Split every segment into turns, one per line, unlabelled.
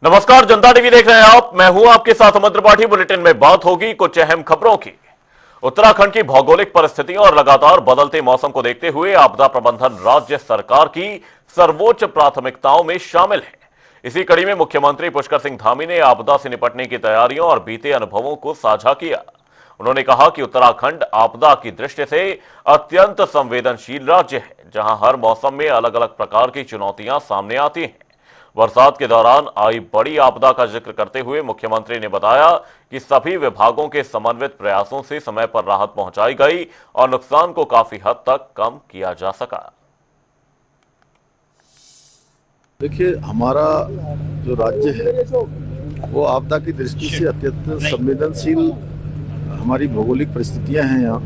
नमस्कार, जनता टीवी देख रहे हैं आप। मैं हूं आपके साथ अमर त्रिपाठी। बुलेटिन में बात होगी कुछ अहम खबरों की। उत्तराखंड की भौगोलिक परिस्थितियों और लगातार बदलते मौसम को देखते हुए आपदा प्रबंधन राज्य सरकार की सर्वोच्च प्राथमिकताओं में शामिल है। इसी कड़ी में मुख्यमंत्री पुष्कर सिंह धामी ने आपदा से निपटने की तैयारियों और बीते अनुभवों को साझा किया। उन्होंने कहा कि उत्तराखंड आपदा की दृष्टि से अत्यंत संवेदनशील राज्य है, जहां हर मौसम में अलग अलग प्रकार की चुनौतियां सामने आती हैं। बरसात के दौरान आई बड़ी आपदा का जिक्र करते हुए मुख्यमंत्री ने बताया कि सभी विभागों के समन्वित प्रयासों से समय पर राहत पहुंचाई गई और नुकसान को काफी हद तक कम किया जा सका।
देखिए, हमारा जो राज्य है वो आपदा की दृष्टि से अत्यंत संवेदनशील हमारी भौगोलिक परिस्थितियां हैं यहाँ,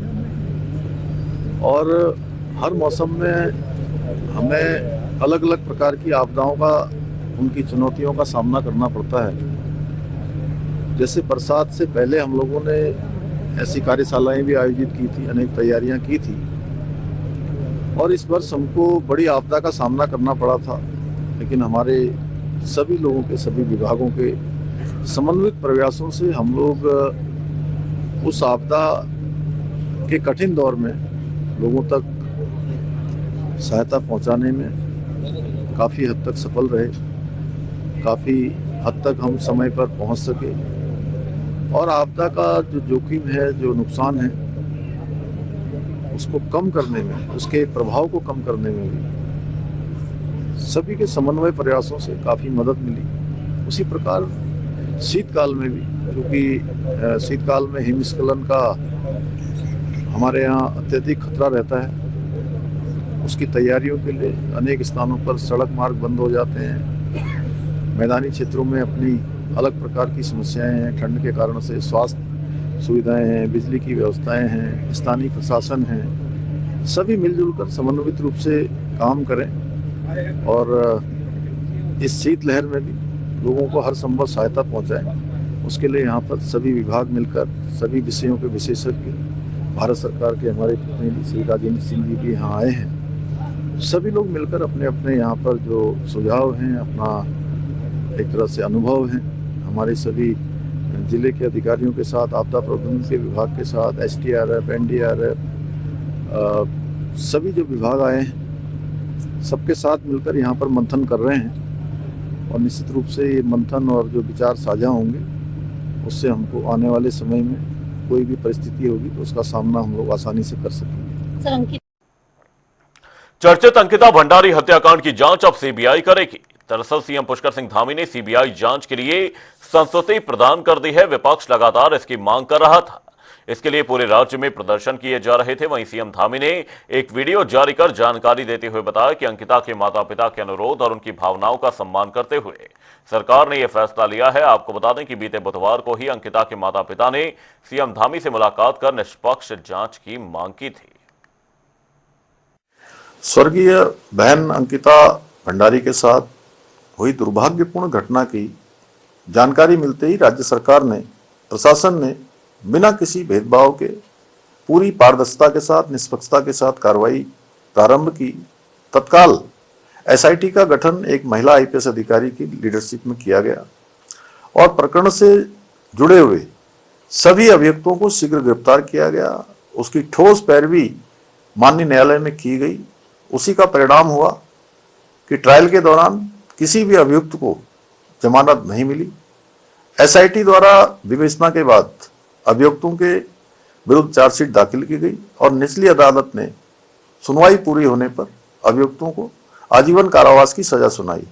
और हर मौसम में हमें अलग अलग प्रकार की आपदाओं का, उनकी चुनौतियों का सामना करना पड़ता है। जैसे बरसात से पहले हम लोगों ने ऐसी कार्यशालाएं भी आयोजित की थी, अनेक तैयारियां की थी, और इस वर्ष हमको बड़ी आपदा का सामना करना पड़ा था। लेकिन हमारे सभी लोगों के, सभी विभागों के समन्वित प्रयासों से हम लोग उस आपदा के कठिन दौर में लोगों तक सहायता पहुंचाने में काफ़ी हद तक सफल रहे। काफ़ी हद तक हम समय पर पहुंच सके, और आपदा का जो जोखिम है, जो नुकसान है, उसको कम करने में, उसके प्रभाव को कम करने में भी सभी के समन्वय प्रयासों से काफ़ी मदद मिली। उसी प्रकार शीतकाल में भी, क्योंकि शीतकाल में हिमस्खलन का हमारे यहाँ अत्यधिक खतरा रहता है, उसकी तैयारियों के लिए अनेक स्थानों पर सड़क मार्ग बंद हो जाते हैं। मैदानी क्षेत्रों में अपनी अलग प्रकार की समस्याएं हैं, ठंड के कारण से स्वास्थ्य सुविधाएं हैं, बिजली की व्यवस्थाएं हैं, स्थानीय प्रशासन है। सभी मिलजुल कर समन्वित रूप से काम करें, और इस शीत लहर में भी लोगों को हर संभव सहायता पहुंचाएं। उसके लिए यहाँ पर सभी विभाग मिलकर, सभी विषयों के विशेषज्ञ, भारत सरकार के हमारे प्रतिनिधि श्री राजेंद्र सिंह जी भी यहाँ आए हैं। सभी लोग मिलकर अपने अपने यहाँ पर जो सुझाव हैं, अपना एक तरह से अनुभव हैं, हमारे सभी जिले के अधिकारियों के साथ, आपदा प्रबंधन के विभाग के साथ, SDRF, NDRF, सभी जो विभाग आए हैं, सबके साथ मिलकर यहाँ पर मंथन कर रहे हैं। और निश्चित रूप से ये मंथन और जो विचार साझा होंगे, उससे हमको आने वाले समय में कोई भी परिस्थिति होगी तो उसका सामना हम लोग आसानी से कर सकेंगे।
चर्चित अंकिता भंडारी हत्याकांड की जांच अब CBI करेगी। दरअसल सीएम पुष्कर सिंह धामी ने CBI जांच के लिए संस्तुति प्रदान कर दी है। विपक्ष लगातार इसकी मांग कर रहा था। इसके लिए पूरे राज्य में प्रदर्शन किए जा रहे थे। वहीं सीएम धामी ने एक वीडियो जारी कर जानकारी देते हुए बताया कि अंकिता के माता पिता के अनुरोध और उनकी भावनाओं का सम्मान करते हुए सरकार ने यह फैसला लिया है। आपको बता दें कि बीते बुधवार को ही अंकिता के माता पिता ने सीएम धामी से मुलाकात कर निष्पक्ष जांच की मांग की थी।
स्वर्गीय बहन अंकिता भंडारी के साथ हुई दुर्भाग्यपूर्ण घटना की जानकारी मिलते ही राज्य सरकार ने, प्रशासन ने बिना किसी भेदभाव के पूरी पारदर्शिता के साथ, निष्पक्षता के साथ कार्रवाई प्रारंभ की। तत्काल SIT का गठन एक महिला IPS अधिकारी की लीडरशिप में किया गया, और प्रकरण से जुड़े हुए सभी अभियुक्तों को शीघ्र गिरफ्तार किया गया। उसकी ठोस पैरवी माननीय न्यायालय में की गई। उसी का परिणाम हुआ कि ट्रायल के दौरान किसी भी अभियुक्त को जमानत नहीं मिली। SIT द्वारा विवेचना के बाद अभियुक्तों के विरुद्ध चार्जशीट दाखिल की गई, और निचली अदालत ने सुनवाई पूरी होने पर अभियुक्तों को आजीवन कारावास की सजा सुनाई।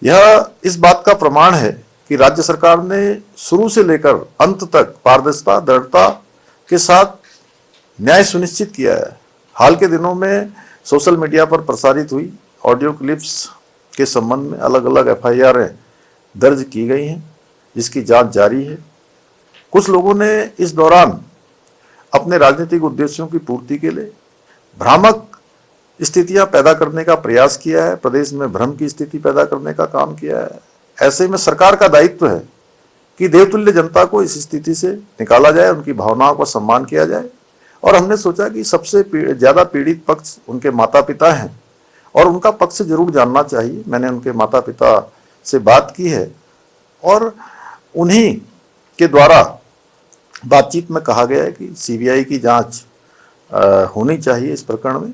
यह इस बात का प्रमाण है कि राज्य सरकार ने शुरू से लेकर अंत तक पारदर्शिता, दृढ़ता के साथ न्याय सुनिश्चित किया है। हाल के दिनों में सोशल मीडिया पर प्रसारित हुई ऑडियो क्लिप्स के संबंध में अलग अलग FIR दर्ज की गई हैं, जिसकी जांच जारी है। कुछ लोगों ने इस दौरान अपने राजनीतिक उद्देश्यों की पूर्ति के लिए भ्रामक स्थितियां पैदा करने का प्रयास किया है, प्रदेश में भ्रम की स्थिति पैदा करने का काम किया है। ऐसे में सरकार का दायित्व है कि देवतुल्य जनता को इस स्थिति से निकाला जाए, उनकी भावनाओं का सम्मान किया जाए। और हमने सोचा कि सबसे ज्यादा पीड़ित पक्ष उनके माता पिता हैं, और उनका पक्ष जरूर जानना चाहिए। मैंने उनके माता पिता से बात की है और उन्हीं के द्वारा बातचीत में कहा गया है कि सीबीआई की जांच होनी चाहिए इस प्रकरण में,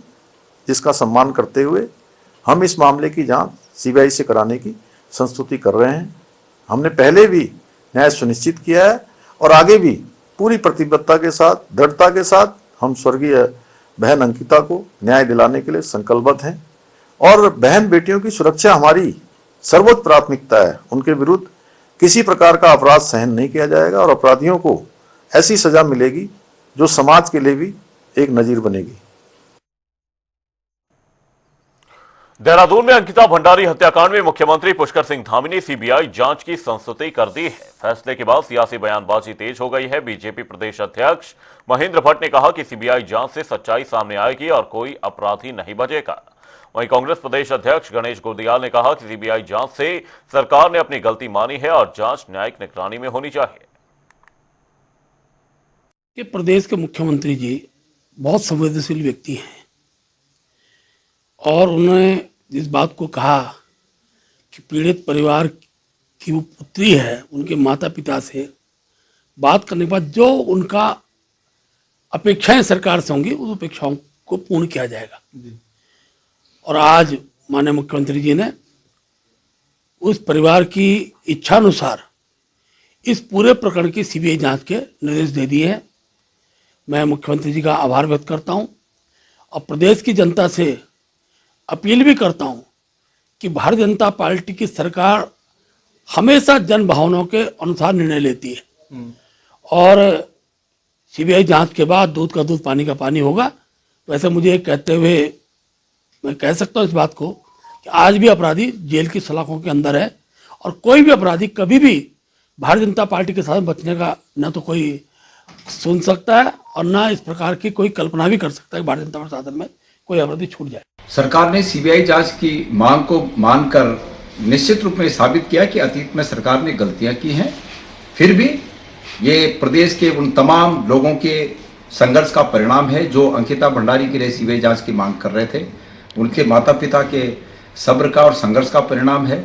जिसका सम्मान करते हुए हम इस मामले की जांच सीबीआई से कराने की संस्तुति कर रहे हैं। हमने पहले भी न्याय सुनिश्चित किया है और आगे भी पूरी प्रतिबद्धता के साथ, दृढ़ता के साथ हम स्वर्गीय बहन अंकिता को न्याय दिलाने के लिए संकल्पबद्ध हैं और बहन बेटियों की सुरक्षा हमारी सर्वोच्च प्राथमिकता है। उनके विरुद्ध किसी प्रकार का अपराध सहन नहीं किया जाएगा और अपराधियों को ऐसी सजा मिलेगी जो समाज के लिए भी एक नजीर बनेगी।
देहरादून में अंकिता भंडारी हत्याकांड में मुख्यमंत्री पुष्कर सिंह धामी ने सीबीआई जांच की संस्तुति कर दी है। फैसले के बाद सियासी बयानबाजी तेज हो गई है। बीजेपी प्रदेश अध्यक्ष महेंद्र भट्ट ने कहा कि सीबीआई जांच से सच्चाई सामने आएगी और कोई अपराधी नहीं बचेगा। वहीं कांग्रेस प्रदेश अध्यक्ष गणेश गुर्दियाल ने कहा कि सीबीआई जांच से सरकार ने अपनी गलती मानी है और जांच न्यायिक निगरानी में होनी चाहिए।
कि प्रदेश के मुख्यमंत्री जी बहुत संवेदनशील व्यक्ति हैं और उन्होंने जिस बात को कहा कि पीड़ित परिवार की वो पुत्री है, उनके माता पिता से बात करने के बाद जो उनका अपेक्षाएं सरकार से होंगी उस अपेक्षाओं को पूर्ण किया जाएगा। और आज माननीय मुख्यमंत्री जी ने उस परिवार की इच्छा अनुसार इस पूरे प्रकरण की सीबीआई जांच के निर्देश दे दिए हैं। मैं मुख्यमंत्री जी का आभार व्यक्त करता हूं और प्रदेश की जनता से अपील भी करता हूं कि भारतीय जनता पार्टी की सरकार हमेशा जन भावनाओं के अनुसार निर्णय लेती है और सीबीआई जांच के बाद दूध का दूध पानी का पानी होगा। वैसे मुझे कहते हुए मैं कह सकता हूं इस बात को कि आज भी अपराधी जेल की सलाखों के अंदर है और कोई भी अपराधी कभी भी भारतीय जनता पार्टी के साथ बचने का न तो कोई सुन सकता है और ना इस प्रकार की कोई कल्पना भी कर सकता है कि भारतीय जनता पार्टी शासन में कोई अपराधी छूट जाए।
सरकार ने सीबीआई जांच की मांग को मानकर निश्चित रूप में साबित किया कि अतीत में सरकार ने गलतियां की हैं। फिर भी ये प्रदेश के उन तमाम लोगों के संघर्ष का परिणाम है जो अंकिता भंडारी के लिए सीबीआई जांच की मांग कर रहे थे। उनके माता पिता के सब्र का और संघर्ष का परिणाम है।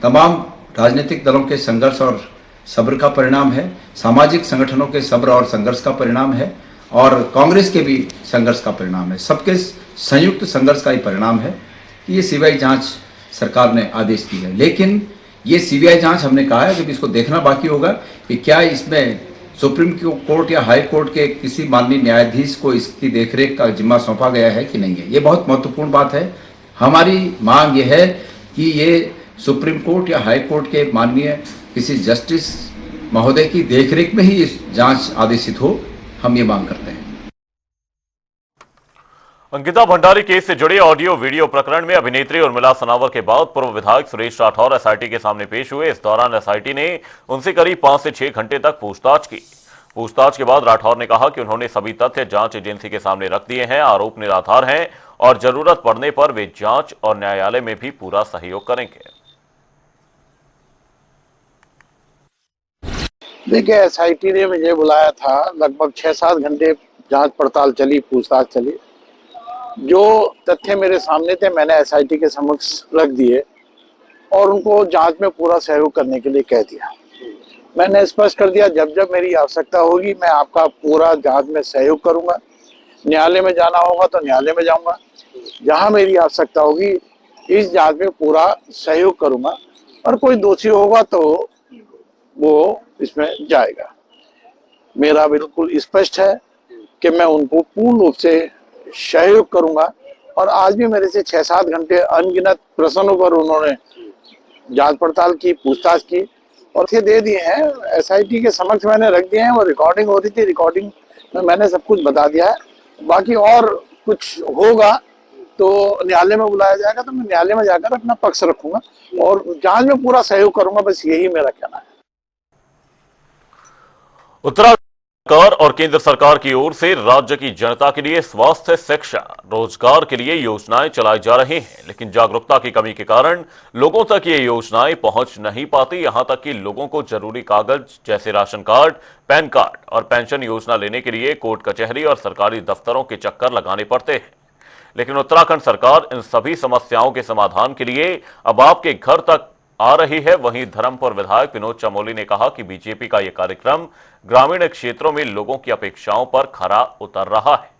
तमाम राजनीतिक दलों के संघर्ष और सब्र का परिणाम है। सामाजिक संगठनों के सब्र और संघर्ष का परिणाम है और कांग्रेस के भी संघर्ष का परिणाम है। सबके संयुक्त संघर्ष का ही परिणाम है कि ये सीबीआई जांच सरकार ने आदेश दिया है। लेकिन ये सीबीआई जांच हमने कहा है कि इसको देखना बाकी होगा कि क्या इसमें सुप्रीम कोर्ट या हाई कोर्ट के किसी माननीय न्यायाधीश को इसकी देखरेख का जिम्मा सौंपा गया है कि नहीं है। ये बहुत महत्वपूर्ण बात है। हमारी मांग ये है कि ये सुप्रीम कोर्ट या हाई कोर्ट के माननीय किसी जस्टिस महोदय की देखरेख में ही इस जांच आदेशित हो। हम ये मांग करते हैं।
अंकिता भंडारी केस से जुड़े ऑडियो वीडियो प्रकरण में अभिनेत्री उर्मिला सनावर के बाद पूर्व विधायक सुरेश राठौर एसआईटी के सामने पेश हुए। इस दौरान एसआईटी ने उनसे करीब 5 से 6 घंटे तक पूछताछ की। पूछताछ के बाद राठौर ने कहा कि उन्होंने सभी तथ्य जांच एजेंसी के सामने रख दिए हैं, आरोप निराधार हैं और जरूरत पड़ने पर वे जांच और न्यायालय में भी पूरा सहयोग करेंगे।
देखिए, एसआईटी ने मुझे बुलाया था। लगभग 6-7 घंटे जांच पड़ताल चली, पूछताछ चली। जो तथ्य मेरे सामने थे मैंने एसआईटी के समक्ष रख दिए और उनको जांच में पूरा सहयोग करने के लिए कह दिया। मैंने स्पष्ट कर दिया, जब जब मेरी आवश्यकता होगी मैं आपका पूरा जांच में सहयोग करूंगा। न्यायालय में जाना होगा तो न्यायालय में जाऊंगा। जहां मेरी आवश्यकता होगी इस जांच में पूरा सहयोग करूंगा और कोई दोषी होगा तो वो इसमें जाएगा। मेरा बिल्कुल स्पष्ट है कि मैं उनको पूर्ण रूप से सहयोग करूंगा और आज भी मेरे से 6-7 घंटे अनगिनत प्रश्नों पर उन्होंने जांच पड़ताल की, पूछताछ की और ये दे दिए हैं। एसआईटी के समक्ष मैंने रख दिए हैं। वो रिकॉर्डिंग हो रही थी, रिकॉर्डिंग में मैंने सब कुछ बता दिया है। बाकी और कुछ होगा तो न्यायालय में बुलाया जाएगा तो मैं न्यायालय में जाकर अपना पक्ष रखूंगा और जांच में पूरा सहयोग करूंगा। बस यही मेरा कहना है।
उत्तराखंड सरकार और केंद्र सरकार की ओर से राज्य की जनता के लिए स्वास्थ्य, शिक्षा, रोजगार के लिए योजनाएं चलाई जा रही हैं, लेकिन जागरूकता की कमी के कारण लोगों तक ये योजनाएं पहुंच नहीं पाती। यहां तक कि लोगों को जरूरी कागज जैसे राशन कार्ड, पैन कार्ड और पेंशन योजना लेने के लिए कोर्ट कचहरी और सरकारी दफ्तरों के चक्कर लगाने पड़ते हैं। लेकिन उत्तराखंड सरकार इन सभी समस्याओं के समाधान के लिए अब आपके घर तक आ रही है। वहीं धर्मपुर विधायक विनोद चमोली ने कहा कि बीजेपी का यह कार्यक्रम ग्रामीण क्षेत्रों में लोगों की अपेक्षाओं पर खरा उतर रहा है।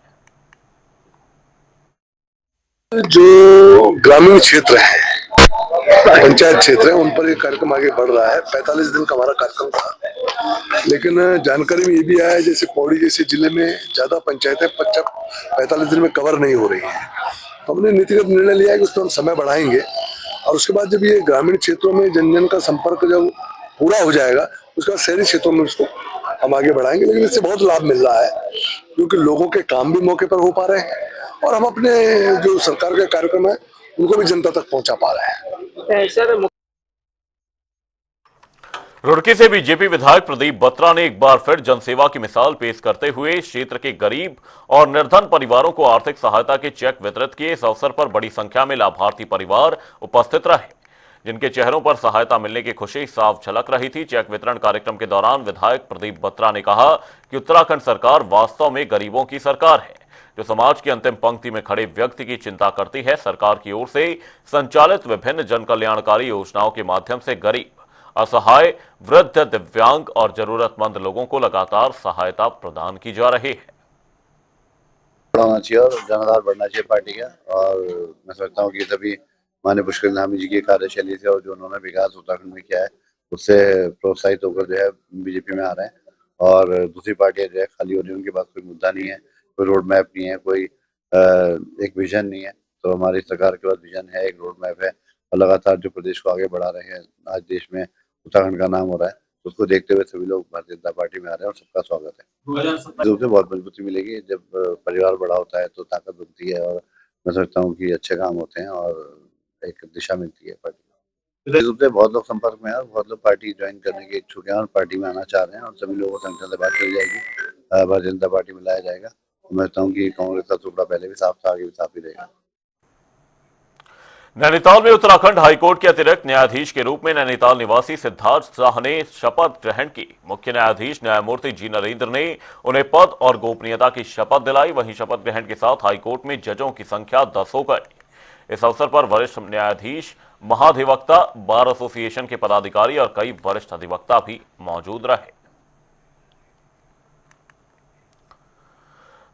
जो ग्रामीण क्षेत्र है, पंचायत क्षेत्र है, उन पर ये कार्यक्रम आगे बढ़ रहा है। 45 दिन का हमारा कार्यक्रम था, लेकिन जानकारी में ये भी आया है जैसे पौड़ी जैसे जिले में ज्यादा पंचायतें 45 दिन में कवर नहीं हो रही है। हमने नीतिगत निर्णय लिया है कि उसको हम समय बढ़ाएंगे और उसके बाद जब ये ग्रामीण क्षेत्रों में जन जन का संपर्क जब पूरा हो जाएगा उसके बाद शहरी क्षेत्रों में उसको हम आगे बढ़ाएंगे। लेकिन इससे बहुत लाभ मिल रहा है क्योंकि लोगों के काम भी मौके पर हो पा रहे हैं और हम अपने जो सरकार के कार्यक्रम है उनको भी जनता तक पहुंचा पा रहे हैं।
रुड़की से बीजेपी विधायक प्रदीप बत्रा ने एक बार फिर जनसेवा की मिसाल पेश करते हुए क्षेत्र के गरीब और निर्धन परिवारों को आर्थिक सहायता के चेक वितरित किए। इस अवसर पर बड़ी संख्या में लाभार्थी परिवार उपस्थित रहे, जिनके चेहरों पर सहायता मिलने की खुशी साफ झलक रही थी। चेक वितरण कार्यक्रम के दौरान विधायक प्रदीप बत्रा ने कहा कि उत्तराखंड सरकार वास्तव में गरीबों की सरकार है, जो समाज की अंतिम पंक्ति में खड़े व्यक्ति की चिंता करती है। सरकार की ओर से संचालित विभिन्न जन कल्याणकारी योजनाओं के माध्यम से गरीब, असहाय, वृद्ध, दिव्यांग और जरूरतमंद लोगों को लगातार सहायता प्रदान की जा रही है।
बढ़ाना चाहिए और जनाधार बढ़ना चाहिए पार्टी का। और मैं समझता हूँ कि तभी माननीय पुष्कर धामी जी की कार्यशैली से और जो उन्होंने विकास उत्तराखंड में किया है उससे प्रोत्साहित होकर जो है बीजेपी में आ रहे हैं। और दूसरी पार्टियां जो है खाली हो रही है, उनके पास कोई मुद्दा नहीं है, कोई रोड मैप नहीं है, कोई एक विजन नहीं है। तो हमारी सरकार के पास विजन है, एक रोड मैप है और लगातार जो प्रदेश को आगे बढ़ा रहे हैं। आज देश में उत्तराखंड का नाम हो रहा है, उसको देखते हुए सभी लोग भारतीय जनता पार्टी में आ रहे हैं और सबका स्वागत है। रूप से बहुत मजबूती मिलेगी। जब परिवार बड़ा होता है तो ताकत बनती है और मैं समझता हूँ कि अच्छे काम होते हैं और एक दिशा मिलती है पार्टी को। रूप से बहुत लोग संपर्क में हैं और बहुत लोग पार्टी ज्वाइन करने के इच्छुक हैं और पार्टी में आना चाह रहे हैं और सभी लोगों को संगठन से बात करी जाएगी, भारतीय जनता पार्टी में लाया जाएगा। मैं समझता हूँ कि कांग्रेस का टुकड़ा पहले भी साफ था, आगे भी साफ ही रहेगा।
नैनीताल में उत्तराखंड हाईकोर्ट के अतिरिक्त न्यायाधीश के रूप में नैनीताल निवासी सिद्धार्थ शाह ने शपथ ग्रहण की। मुख्य न्यायाधीश न्यायमूर्ति जी नरेंद्र ने उन्हें पद और गोपनीयता की शपथ दिलाई। वहीं शपथ ग्रहण के साथ हाईकोर्ट में जजों की संख्या 10 हो गई। इस अवसर पर वरिष्ठ न्यायाधीश, महाधिवक्ता, बार एसोसिएशन के पदाधिकारी और कई वरिष्ठ अधिवक्ता भी मौजूद रहे।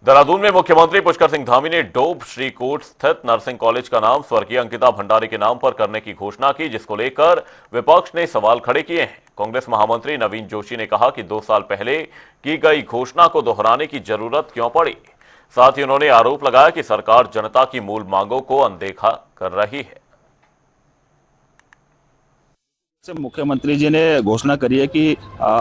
देहरादून में मुख्यमंत्री पुष्कर सिंह धामी ने डोब श्रीकोट स्थित नर्सिंग कॉलेज का नाम स्वर्गीय अंकिता भंडारी के नाम पर करने की घोषणा की, जिसको लेकर विपक्ष ने सवाल खड़े किए हैं। कांग्रेस महामंत्री नवीन जोशी ने कहा कि 2 साल पहले की गई घोषणा को दोहराने की जरूरत क्यों पड़ी। साथ ही उन्होंने आरोप लगाया कि सरकार जनता की मूल मांगों को अनदेखा कर रही है।
मुख्यमंत्री जी ने घोषणा करी है कि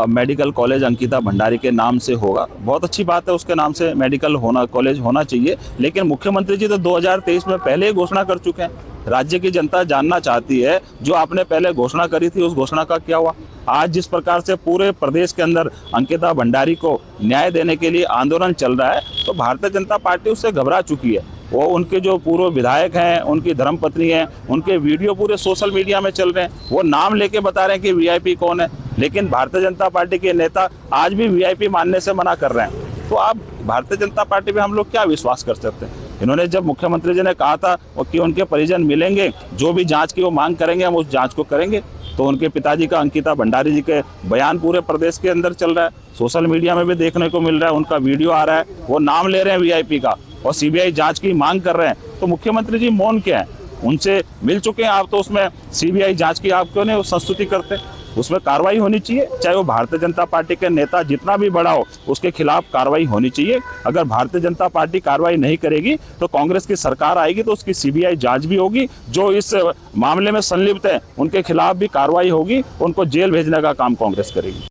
मेडिकल कॉलेज अंकिता भंडारी के नाम से होगा। बहुत अच्छी बात है, उसके नाम से मेडिकल कॉलेज होना चाहिए। लेकिन मुख्यमंत्री जी तो 2023 में पहले ही घोषणा कर चुके हैं। राज्य की जनता जानना चाहती है जो आपने पहले घोषणा करी थी उस घोषणा का क्या हुआ। आज जिस प्रकार से पूरे प्रदेश के अंदर अंकिता भंडारी को न्याय देने के लिए आंदोलन चल रहा है, तो भारतीय जनता पार्टी उससे घबरा चुकी है। वो उनके जो पूर्व विधायक हैं, उनकी धर्मपत्नी हैं, उनके वीडियो पूरे सोशल मीडिया में चल रहे हैं। वो नाम लेके बता रहे हैं कि वीआईपी कौन है, लेकिन भारतीय जनता पार्टी के नेता आज भी वीआईपी मानने से मना कर रहे हैं। तो आप भारतीय जनता पार्टी में हम लोग क्या विश्वास कर सकते हैं। इन्होंने जब मुख्यमंत्री जी ने कहा था कि उनके परिजन मिलेंगे, जो भी जांच की वो मांग करेंगे हम उस जांच को करेंगे, तो उनके पिताजी का अंकिता भंडारी जी के बयान पूरे प्रदेश के अंदर चल रहा है, सोशल मीडिया में भी देखने को मिल रहा है, उनका वीडियो आ रहा है, वो नाम ले रहे हैं वीआईपी का और सीबीआई जांच की मांग कर रहे हैं। तो मुख्यमंत्री जी मौन क्या है, उनसे मिल चुके हैं आप, तो उसमें सीबीआई जांच की आप क्यों नहीं संस्तुति करते। उसमें कार्रवाई होनी चाहिए, चाहे वो भारतीय जनता पार्टी के नेता जितना भी बड़ा हो, उसके खिलाफ कार्रवाई होनी चाहिए। अगर भारतीय जनता पार्टी कार्रवाई नहीं करेगी तो कांग्रेस की सरकार आएगी, तो उसकी सीबीआई जांच भी होगी, जो इस मामले में संलिप्त है उनके खिलाफ भी कार्रवाई होगी, उनको जेल भेजने का काम कांग्रेस करेगी।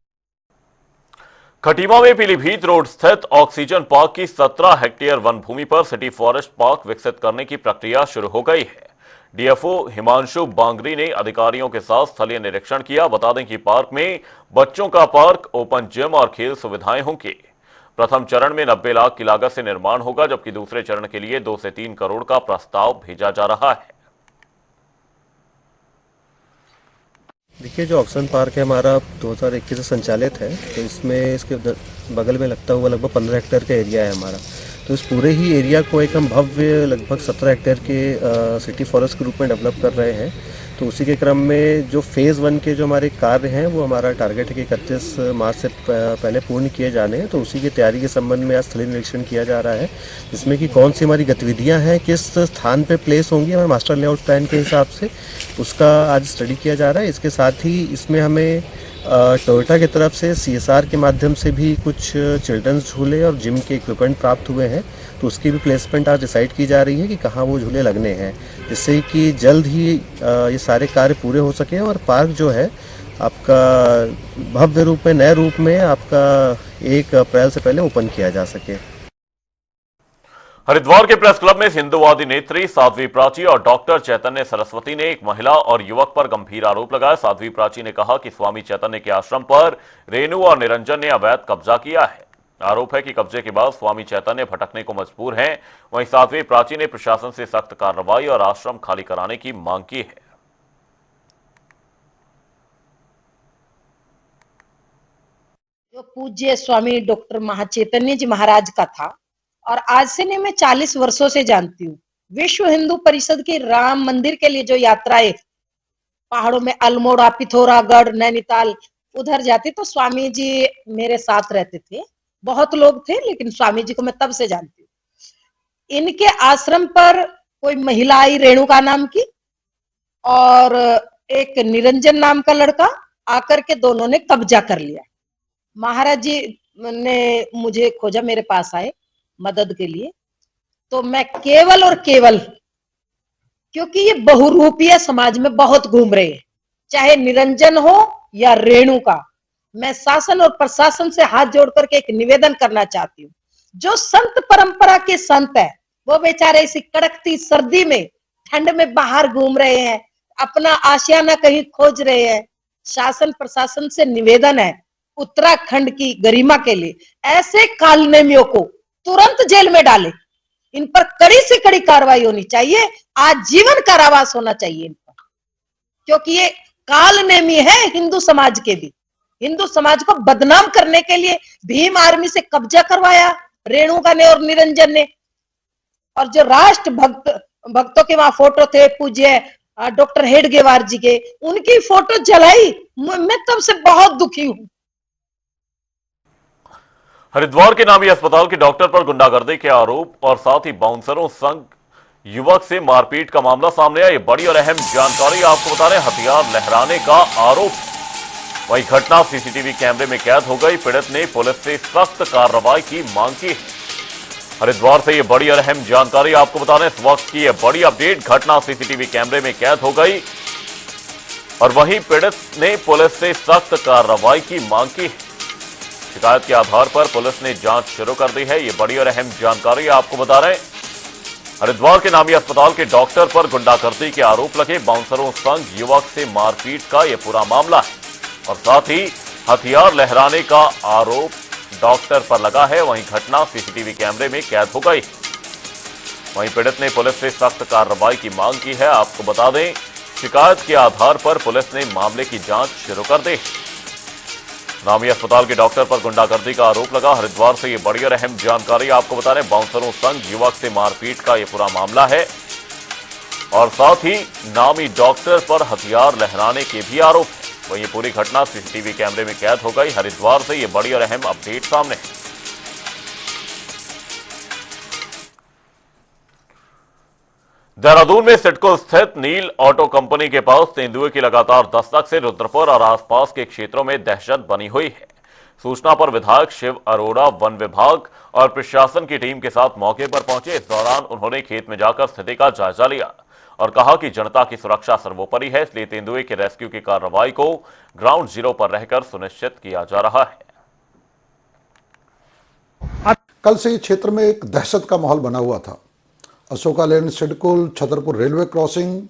खटीमा में पीलीभीत रोड स्थित ऑक्सीजन पार्क की 17 हेक्टेयर वन भूमि पर सिटी फॉरेस्ट पार्क विकसित करने की प्रक्रिया शुरू हो गई है। डीएफओ हिमांशु बांगरी ने अधिकारियों के साथ स्थलीय निरीक्षण किया। बता दें कि पार्क में बच्चों का पार्क, ओपन जिम और खेल सुविधाएं होंगी। प्रथम चरण में 90 लाख की लागत से निर्माण होगा, जबकि दूसरे चरण के लिए 2 से 3 करोड़ का प्रस्ताव भेजा जा रहा है।
देखिए, जो ऑक्सीजन पार्क है हमारा 2021 से संचालित है, तो इसमें इसके बगल में लगता हुआ लगभग 15 हेक्टेयर का एरिया है हमारा। तो इस पूरे ही एरिया को एक हम भव्य लगभग 17 हेक्टेयर के सिटी फॉरेस्ट के रूप में डेवलप कर रहे हैं, तो उसी के क्रम में जो फेज़ 1 के जो हमारे कार्य हैं वो हमारा टारगेट है कि 31 मार्च से पहले पूर्ण किए जाने हैं। तो उसी की तैयारी के संबंध में आज स्थलीय निरीक्षण किया जा रहा है, जिसमें कि कौन सी हमारी गतिविधियां हैं, किस स्थान पे प्लेस होंगी हमारे मास्टर लेआउट प्लान के हिसाब से, उसका आज स्टडी किया जा रहा है। इसके साथ ही इसमें हमें टोयोटा की तरफ से CSR के माध्यम से भी कुछ चिल्ड्रंस झूले और जिम के इक्विपमेंट प्राप्त हुए हैं, तो उसकी भी प्लेसमेंट आज डिसाइड की जा रही है कि कहाँ वो झूले लगने हैं, जिससे कि जल्द ही ये सारे कार्य पूरे हो सकें और पार्क जो है आपका भव्य रूप में, नए रूप में आपका 1 अप्रैल से पहले ओपन किया जा सके।
हरिद्वार के प्रेस क्लब में हिंदुवादी नेत्री साध्वी प्राची और डॉक्टर चैतन्य सरस्वती ने एक महिला और युवक पर गंभीर आरोप लगाया। साध्वी प्राची ने कहा कि स्वामी चैतन्य के आश्रम पर रेणु और निरंजन ने अवैध कब्जा किया है। आरोप है कि कब्जे के बाद स्वामी चैतन्य भटकने को मजबूर हैं। वहीं साध्वी प्राची ने प्रशासन से सख्त कार्रवाई और आश्रम खाली कराने की मांग की है।
जो पूज्य स्वामी डॉक्टर महाचैतन्य जी महाराज का था, और आज से नहीं, मैं 40 वर्षों से जानती हूँ। विश्व हिंदू परिषद की राम मंदिर के लिए जो यात्राएं पहाड़ों में अल्मोड़ा, पिथौरागढ़, नैनीताल उधर जाती, तो स्वामी जी मेरे साथ रहते थे। बहुत लोग थे, लेकिन स्वामी जी को मैं तब से जानती हूँ। इनके आश्रम पर कोई महिला आई रेणुका नाम की, और एक निरंजन नाम का लड़का आकर के दोनों ने कब्जा कर लिया। महाराज जी ने मुझे खोजा, मेरे पास आए मदद के लिए। तो मैं केवल और केवल, क्योंकि ये बहुरूपीय समाज में बहुत घूम रहे हैं, चाहे निरंजन हो या रेणु का, मैं शासन और प्रशासन से हाथ जोड़ करके एक निवेदन करना चाहती हूँ। जो संत परंपरा के संत है, वो बेचारे इसी कड़कती सर्दी में, ठंड में बाहर घूम रहे हैं, अपना आशियाना कहीं खोज रहे हैं। शासन प्रशासन से निवेदन है, उत्तराखंड की गरिमा के लिए ऐसे कालनेमियों को तुरंत जेल में डाले। इन पर कड़ी से कड़ी कार्रवाई होनी चाहिए, आजीवन कारावास होना चाहिए इन पर, क्योंकि ये कालनेमी है हिंदू समाज के भी। हिंदू समाज को बदनाम करने के लिए भीम आर्मी से कब्जा करवाया रेणुका ने और निरंजन ने। और जो राष्ट्र भक्तों के वहां फोटो थे पूज्य डॉक्टर हेडगेवार जी के, उनकी फोटो जलाई। मैं तब से बहुत दुखी हूं।
हरिद्वार के नामी अस्पताल के डॉक्टर पर गुंडागर्दी के आरोप और साथ ही बाउंसरों संग युवक से मारपीट का मामला सामने आया। ये बड़ी और अहम जानकारी आपको बता रहे हैं। हथियार लहराने का आरोप, वही घटना सीसीटीवी कैमरे में कैद हो गई। पीड़ित ने पुलिस से सख्त कार्रवाई की मांग की। हरिद्वार से ये बड़ी और अहम जानकारी आपको बता रहे हैं। इस वक्त की ये बड़ी अपडेट, घटना सीसीटीवी कैमरे में कैद हो गई और वहीं पीड़ित ने पुलिस से सख्त कार्रवाई की मांग की। शिकायत के आधार पर पुलिस ने जांच शुरू कर दी है। ये बड़ी और अहम जानकारी आपको बता रहे हैं। हरिद्वार के नामी अस्पताल के डॉक्टर पर गुंडागर्दी के आरोप लगे। बाउंसरों संग युवक से मारपीट का यह पूरा मामला है और साथ ही हथियार लहराने का आरोप डॉक्टर पर लगा है। वहीं घटना सीसीटीवी कैमरे में कैद हो गई। वहीं पीड़ित ने पुलिस से सख्त कार्रवाई की मांग की है। आपको बता दें, शिकायत के आधार पर पुलिस ने मामले की जांच शुरू कर दी। नामी अस्पताल के डॉक्टर पर गुंडागर्दी का आरोप लगा। हरिद्वार से ये बड़ी और अहम जानकारी आपको बता रहे हैं। बाउंसरों संग युवक से मारपीट का ये पूरा मामला है और साथ ही नामी डॉक्टर पर हथियार लहराने के भी आरोप है। वही ये पूरी घटना सीसीटीवी कैमरे में कैद हो गई। हरिद्वार से ये बड़ी और अहम अपडेट सामने है। देहरादून में सिडको स्थित नील ऑटो कंपनी के पास तेंदुए की लगातार दस्तक से रुद्रपुर और आसपास के क्षेत्रों में दहशत बनी हुई है। सूचना पर विधायक शिव अरोड़ा वन विभाग और प्रशासन की टीम के साथ मौके पर पहुंचे। इस दौरान उन्होंने खेत में जाकर स्थिति का जायजा लिया और कहा कि जनता की सुरक्षा सर्वोपरि है, इसलिए तेंदुए के रेस्क्यू की कार्रवाई को ग्राउंड जीरो पर रहकर सुनिश्चित किया जा रहा है।
कल से क्षेत्र में एक दहशत का माहौल बना हुआ था। Ashoka land, SIDCUL, Chhatarpur railway crossing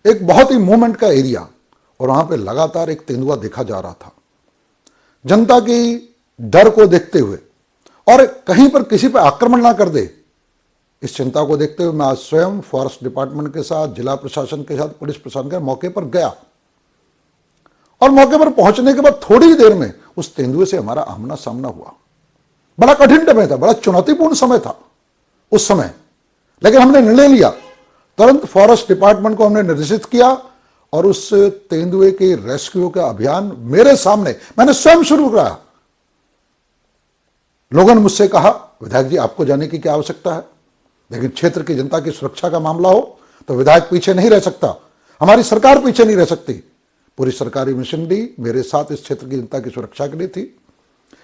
एक बहुत ही मूवमेंट का एरिया, और वहां पे लगातार एक तेंदुआ देखा जा रहा था। जनता की डर को देखते हुए और कहीं पर किसी पर आक्रमण ना कर दे, इस चिंता को देखते हुए मैं आज स्वयं फॉरेस्ट डिपार्टमेंट के साथ, जिला प्रशासन के साथ, पुलिस प्रशासन के मौके पर गया और मौके पर पहुंचने के बाद थोड़ी ही देर में उस तेंदुए से हमारा आमना सामना हुआ। बड़ा कठिन समय था, बड़ा चुनौतीपूर्ण समय था उस समय, लेकिन हमने निर्णय लिया। तुरंत फॉरेस्ट डिपार्टमेंट को हमने निर्देशित किया और उस तेंदुए के रेस्क्यू का अभियान मेरे सामने मैंने स्वयं शुरू करा। लोगों ने मुझसे कहा, विधायक जी आपको जाने की क्या आवश्यकता है, लेकिन क्षेत्र की जनता की सुरक्षा का मामला हो तो विधायक पीछे नहीं रह सकता, हमारी सरकार पीछे नहीं रह सकती। पूरी सरकारी मशीनरी मेरे साथ इस क्षेत्र की जनता की सुरक्षा के लिए थी।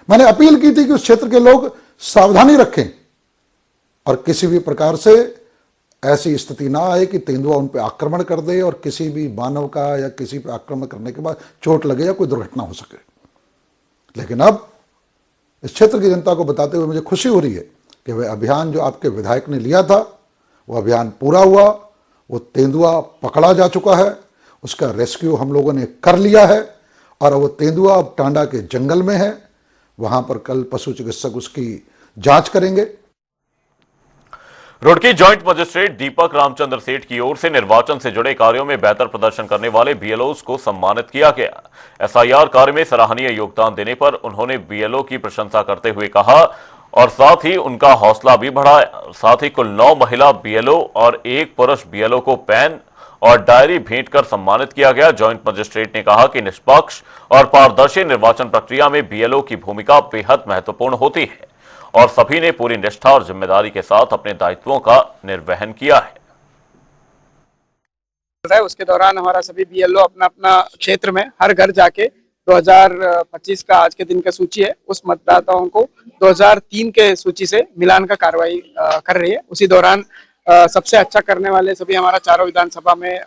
मैंने अपील की थी कि उस क्षेत्र के लोग सावधानी रखें और किसी भी प्रकार से ऐसी स्थिति ना आए कि तेंदुआ उन पर आक्रमण कर दे और किसी भी मानव का या किसी पर आक्रमण करने के बाद चोट लगे या कोई दुर्घटना हो सके। लेकिन अब इस क्षेत्र की जनता को बताते हुए मुझे खुशी हो रही है कि वह अभियान जो आपके विधायक ने लिया था वो अभियान पूरा हुआ, वो तेंदुआ पकड़ा जा चुका है, उसका रेस्क्यू हम लोगों ने कर लिया है और वो तेंदुआ अब टांडा के जंगल में है। वहां पर कल पशु चिकित्सक उसकी जांच करेंगे।
रुड़की जॉइंट मजिस्ट्रेट दीपक रामचंद्र सेठ की ओर से निर्वाचन से जुड़े कार्यों में बेहतर प्रदर्शन करने वाले बीएलओज को सम्मानित किया गया। एसआईआर कार्य में सराहनीय योगदान देने पर उन्होंने बीएलओ की प्रशंसा करते हुए कहा और साथ ही उनका हौसला भी बढ़ाया। साथ ही कुल 9 महिला बीएलओ और 1 पुरुष बीएलओ को पेन और डायरी भेंट कर सम्मानित किया गया। जॉइंट मजिस्ट्रेट ने कहा कि निष्पक्ष और पारदर्शी निर्वाचन प्रक्रिया में बीएलओ की भूमिका बेहद महत्वपूर्ण होती है और सभी ने पूरी निष्ठा और जिम्मेदारी के साथ अपने दायित्वों का निर्वहन किया है।
उसके दौरान हमारा सभी बीएलओ अपना अपना क्षेत्र में हर घर जाके 2025 का आज के दिन का सूची है, उस मतदाताओं को 2003 के सूची से मिलान का कार्रवाई कर रही है। उसी दौरान सबसे अच्छा करने वाले सभी हमारा चारों विधानसभा में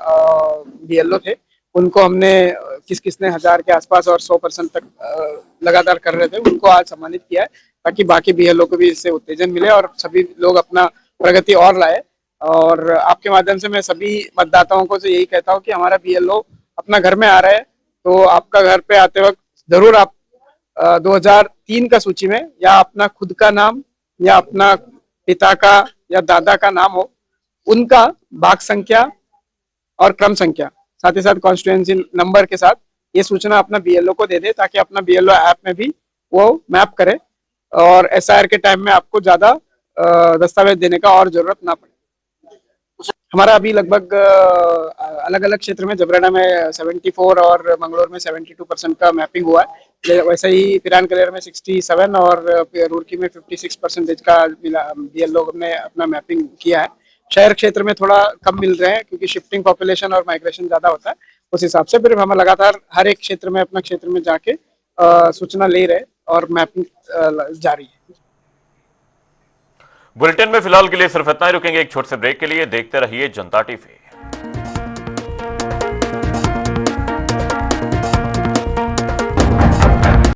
बीएलओ थे, उनको हमने किसने 1000 के आसपास और 100% तक लगातार कर रहे थे, उनको आज सम्मानित किया है ताकि बाकी बीएलओ को भी इससे उत्तेजन मिले और सभी लोग अपना प्रगति और लाए। और आपके माध्यम से मैं सभी मतदाताओं को यही कहता हूँ कि हमारा बीएलओ अपना घर में आ रहा है तो आपका घर पे आते वक्त जरूर आप 2003 का सूची में या अपना खुद का नाम या अपना पिता का या दादा का नाम हो, उनका भाग संख्या और क्रम संख्या साथ ही साथ कॉन्स्टिट्यूएंसी नंबर के साथ ये सूचना अपना बीएलओ को दे दे ताकि अपना बीएलओ ऐप में भी वो मैप करे और एसआईआर के टाइम में आपको ज्यादा दस्तावेज देने का और जरूरत ना पड़े। हमारा अभी लगभग अलग अलग क्षेत्र में जबरेना में 74 और मंगलोर में 72% का मैपिंग हुआ है। वैसे ही पिरान कलेर में 67 और रुड़की में 56% का बीएलओ ने अपना मैपिंग किया है। शहर क्षेत्र में थोड़ा कम मिल रहे हैं क्योंकि शिफ्टिंग पॉपुलेशन और माइग्रेशन ज्यादा होता है, उस हिसाब से फिर हम लगातार हर एक क्षेत्र में अपना क्षेत्र में जाके सूचना ले रहे और मैपिंग जारी है।
बुलेटिन में फिलहाल के लिए सिर्फ इतना ही, रुकेंगे एक छोटे से ब्रेक के लिए। देखते रहिए जनता टीवी।